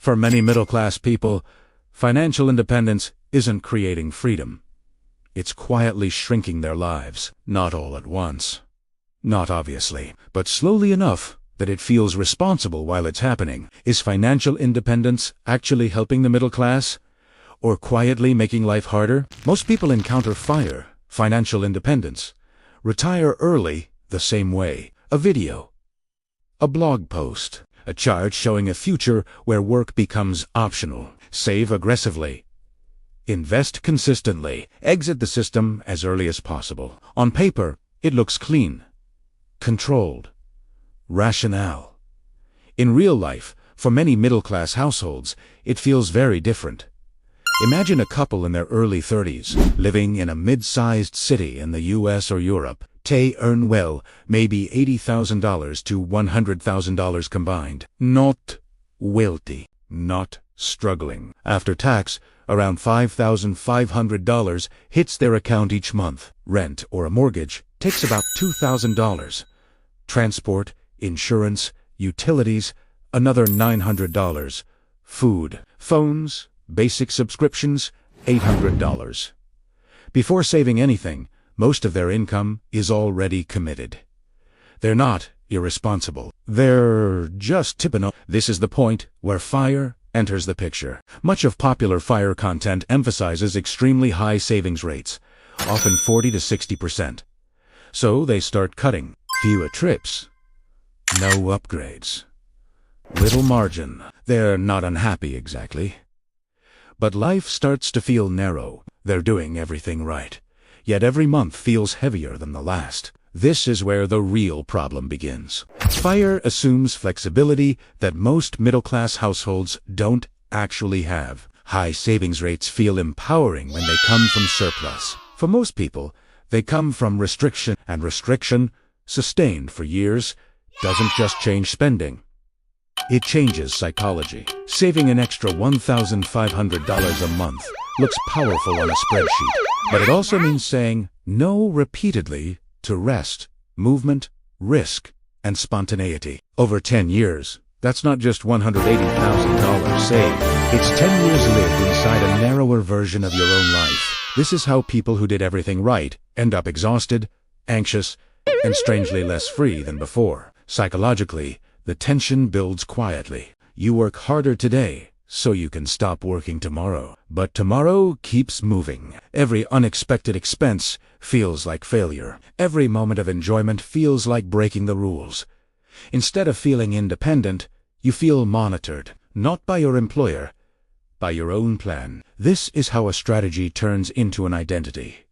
For many middle-class people, financial independence isn't creating freedom. It's quietly shrinking their lives, not all at once. Not obviously, but slowly enough that it feels responsible while it's happening. Is financial independence actually helping the middle class, or quietly making life harder? Most people encounter FIRE, financial independence, retire early, the same way. A video, a blog post, a chart showing a future where work becomes optional. Save aggressively. Invest consistently. Exit the system as early as possible. On paper, it looks clean, controlled, rational. In real life, for many middle-class households, it feels very different. Imagine a couple in their early 30s, living in a mid-sized city in the US or Europe. They earn well, maybe $80,000 to $100,000 combined. Not wealthy, not struggling. After tax, around $5,500 hits their account each month. Rent or a mortgage takes about $2,000. Transport, insurance, utilities, another $900. Food, phones, basic subscriptions, $800. Before saving anything, most of their income is already committed. They're not irresponsible. They're just tipping up. This is the point where FIRE enters the picture. Much of popular FIRE content emphasizes extremely high savings rates, often 40 to 60%. So they start cutting. Fewer trips, no upgrades, little margin. They're not unhappy exactly. But life starts to feel narrow. They're doing everything right, yet every month feels heavier than the last. This is where the real problem begins. FIRE assumes flexibility that most middle-class households don't actually have. High savings rates feel empowering when they come from surplus. For most people, they come from restriction, and restriction, sustained for years, doesn't just change spending. It changes psychology. Saving an extra $1,500 a month looks powerful on a spreadsheet, but it also means saying no repeatedly to rest, movement, risk, and spontaneity. Over 10 years, that's not just $180,000 saved. It's 10 years lived inside a narrower version of your own life. This is how people who did everything right end up exhausted, anxious, and strangely less free than before. Psychologically, the tension builds quietly. You work harder today, so you can stop working tomorrow. But tomorrow keeps moving. Every unexpected expense feels like failure. Every moment of enjoyment feels like breaking the rules. Instead of feeling independent, you feel monitored, not by your employer, by your own plan. This is how a strategy turns into an identity.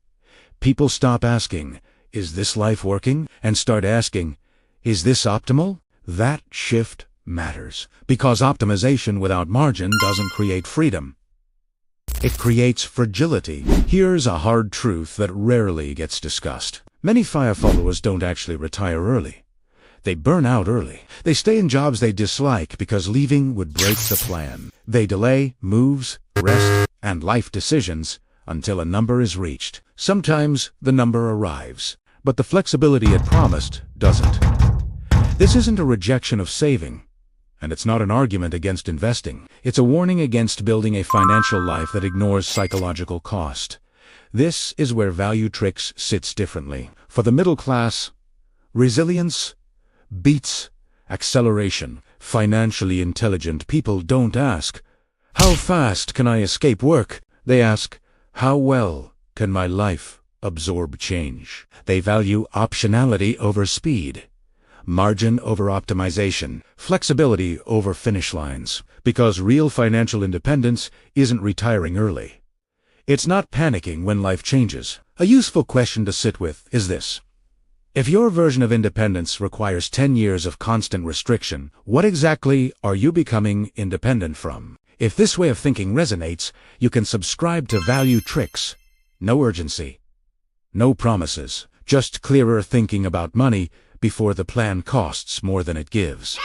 People stop asking, "Is this life working?" and start asking, "Is this optimal?" That shift matters, because optimization without margin doesn't create freedom. It creates fragility. Here's a hard truth that rarely gets discussed. Many FIRE followers don't actually retire early. They burn out early. They stay in jobs they dislike because leaving would break the plan. They delay moves, rest, and life decisions until a number is reached. Sometimes the number arrives, but the flexibility it promised doesn't. This isn't a rejection of saving, and it's not an argument against investing. It's a warning against building a financial life that ignores psychological cost. This is where Value Tricks sits differently. For the middle class, resilience beats acceleration. Financially intelligent people don't ask, "How fast can I escape work?" They ask, "How well can my life absorb change?" They value optionality over speed, margin over optimization, flexibility over finish lines. Because real financial independence isn't retiring early. It's not panicking when life changes. A useful question to sit with is this: if your version of independence requires 10 years of constant restriction, what exactly are you becoming independent from? If this way of thinking resonates, you can subscribe to Value Tricks. No urgency, no promises, just clearer thinking about money before the plan costs more than it gives.